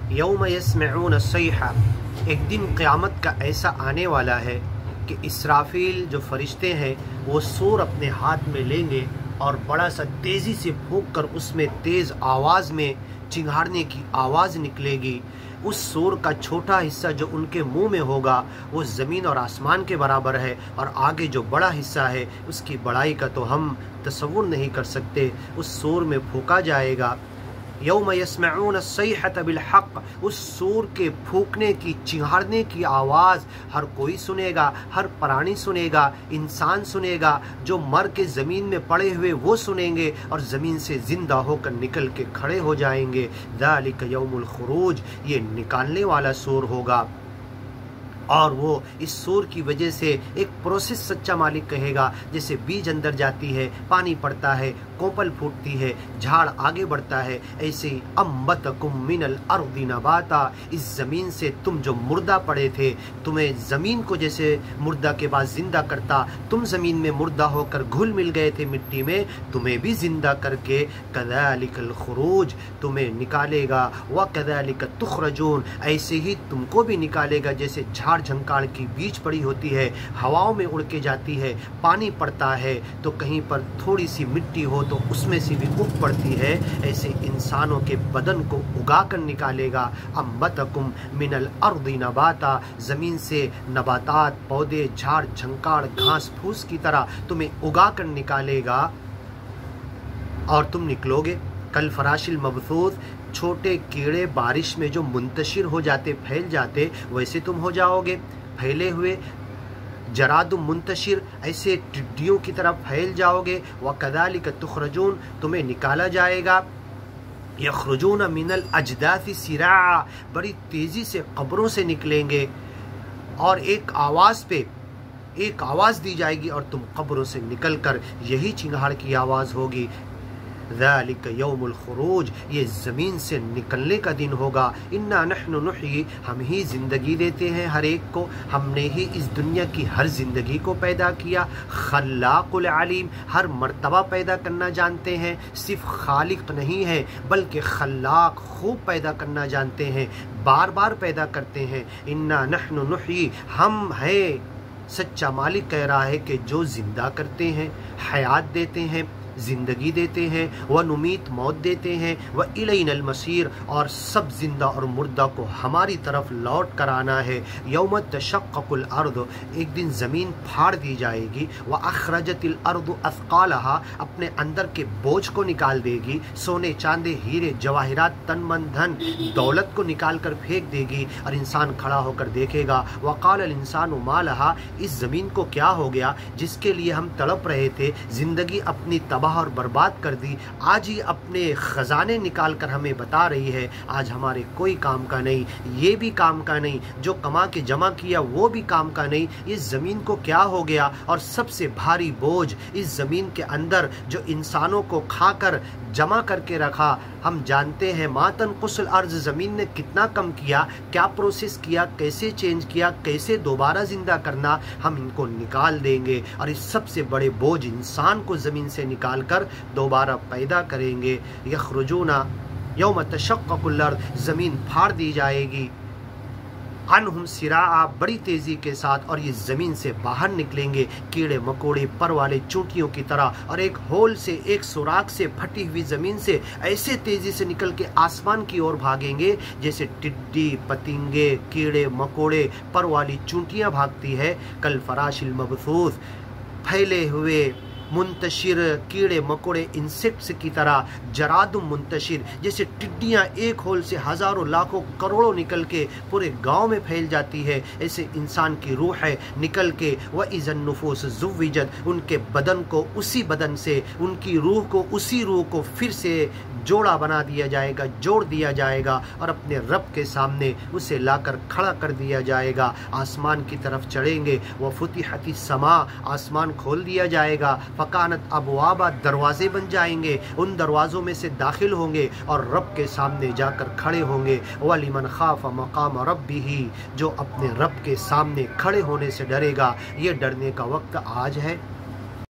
यौम यस्मऊन अस्सैहा, एक दिन क़यामत का ऐसा आने वाला है कि इसराफील जो फरिश्ते हैं वो सूर अपने हाथ में लेंगे और बड़ा सा तेज़ी से फूंक कर उसमें तेज़ आवाज़ में चिंघाड़ने की आवाज़ निकलेगी। उस सूर का छोटा हिस्सा जो उनके मुंह में होगा वो ज़मीन और आसमान के बराबर है, और आगे जो बड़ा हिस्सा है उसकी बड़ाई का तो हम तसव्वुर नहीं कर सकते। उस सूर में फूंका जाएगा। यौम यस्मऊन अस्सैहत बिलहक़, उस सूर के फूंकने की, चिंघाड़ने की आवाज़ हर कोई सुनेगा, हर प्राणी सुनेगा, इंसान सुनेगा, जो मर के ज़मीन में पड़े हुए वो सुनेंगे और ज़मीन से ज़िंदा होकर निकल के खड़े हो जाएंगे। ज़ालिक यौमुल खुरूज, ये निकालने वाला सूर होगा। और वो इस सूर की वजह से एक प्रोसेस सच्चा मालिक कहेगा, जैसे बीज अंदर जाती है, पानी पड़ता है, कोपल फूटती है, झाड़ आगे बढ़ता है, ऐसे ही अम्बतकुम मिनल अर्दि नबाता, इस ज़मीन से तुम जो मुर्दा पड़े थे, तुम्हें ज़मीन को जैसे मुर्दा के बाद ज़िंदा करता, तुम ज़मीन में मुर्दा होकर घुल मिल गए थे मिट्टी में, तुम्हें भी ज़िंदा करके कज़ालिकल खुरूज, तुम्हें निकालेगा। व कज़ालिक तुखरजून, ऐसे ही तुमको भी निकालेगा। जैसे झाड़ झंकार की बीज पड़ी होती है, हवाओं में उड़ के जाती है, पानी पड़ता है तो कहीं पर थोड़ी सी मिट्टी हो तो उसमें से भी उग पड़ती है, ऐसे इंसानों के बदन को उगा कर निकालेगा। अम्बतकुम मिनल अर्दि नबाता, ज़मीन से नबातात, पौधे, झाड़ झंकार, घास फूस की तरह तुम्हें उगा कर निकालेगा और तुम निकलोगे। कल फराशिल मबसूस, छोटे कीड़े बारिश में जो मुंतशिर हो जाते, फैल जाते, वैसे तुम हो जाओगे फैले हुए। जरादुम मुंतशिर, ऐसे टिड्डियों की तरफ फैल जाओगे। व कज़ालिक तुखरजून, तुम्हें निकाला जाएगा। यखरुजून मिनल अजदाथि सिरा, बड़ी तेज़ी से कब्रों से निकलेंगे और एक आवाज़ पे एक आवाज़ दी जाएगी और तुम कब्रों से निकल कर यही चिंगाड़ की आवाज़ होगी। ज़ालिक यौमुल खुरूज, ये ज़मीन से निकलने का दिन होगा। इन्ना नहनु नुहयी, हम ही ज़िंदगी देते हैं हर एक को, हमने ही इस दुनिया की हर ज़िंदगी को पैदा किया। खल्लाकुल अलीम, हर मर्तबा पैदा करना जानते हैं, सिर्फ खालिक नहीं है बल्कि खल्लाक, खूब पैदा करना जानते हैं, बार बार पैदा करते हैं। इन्ना नहनु नुहयी, हम हैं, सच्चा मालिक कह रहा है कि जो ज़िंदा करते हैं, हयात देते हैं, ज़िंदगी देते हैं, व नुमीत, मौत देते हैं, व इलैनल मसीर, और सब ज़िंदा और मुर्दा को हमारी तरफ लौट कर आना है। यौम तशक्ककुल अर्द, एक दिन ज़मीन फाड़ दी जाएगी। व अखरजतिल अर्द अथक़ालहा, अपने अंदर के बोझ को निकाल देगी, सोने चांदी हीरे जवाहिरात, तन मन धन दौलत को निकाल कर फेंक देगी और इंसान खड़ा होकर देखेगा। वक़ालल इंसानु मा लहा, इस ज़मीन को क्या हो गया जिसके लिए हम तड़प रहे थे, ज़िंदगी अपनी तबाह और बर्बाद कर दी, आज ही अपने ख़जाने निकाल कर हमें बता रही है आज हमारे कोई काम का नहीं, ये भी काम का नहीं, जो कमा के जमा किया वो भी काम का नहीं, इस ज़मीन को क्या हो गया। और सबसे भारी बोझ इस ज़मीन के अंदर जो इंसानों को खाकर जमा करके रखा, हम जानते हैं मातन कुसल अर्ज़, ज़मीन ने कितना कम किया, क्या प्रोसेस किया, कैसे चेंज किया, कैसे दोबारा ज़िंदा करना, हम इनको निकाल देंगे और इस सबसे बड़े बोझ इंसान को ज़मीन से निकाल कर दोबारा पैदा करेंगे। यखरुजूना यौम तशक्ककुल अर्ज़, ज़मीन फाड़ दी जाएगी। अनहुम सिराआ, बड़ी तेज़ी के साथ, और ये ज़मीन से बाहर निकलेंगे कीड़े मकोड़े, पर वाले चूंटियों की तरह, और एक होल से, एक सुराख से, फटी हुई ज़मीन से ऐसे तेज़ी से निकल के आसमान की ओर भागेंगे जैसे टिड्डी, पतिंगे, कीड़े मकोड़े, पर वाली चूंटियाँ भागती है। कल फराशिल मबसूस, फैले हुए मुंतशिर कीड़े मकोड़े, इंसेक्ट्स की तरह, जरादुम मुंतशिर, जैसे टिड्डियाँ एक होल से हज़ारों लाखों करोड़ों निकल के पूरे गांव में फैल जाती है, ऐसे इंसान की रूह है निकल के। व इज़न नुफूस ज़ुव्विजत, उनके बदन को उसी बदन से, उनकी रूह को उसी रूह को फिर से जोड़ा बना दिया जाएगा, जोड़ दिया जाएगा और अपने रब के सामने उसे लाकर खड़ा कर दिया जाएगा। आसमान की तरफ चढ़ेंगे। व फुतिहतिस समा, आसमान खोल दिया जाएगा। फ़कानत अबवाबा, दरवाज़े बन जाएंगे, उन दरवाज़ों में से दाखिल होंगे और रब के सामने जाकर खड़े होंगे। वलिमन खाफ़ मक़ाम रब्बिही, जो अपने रब के सामने खड़े होने से डरेगा। ये डरने का वक्त आज है।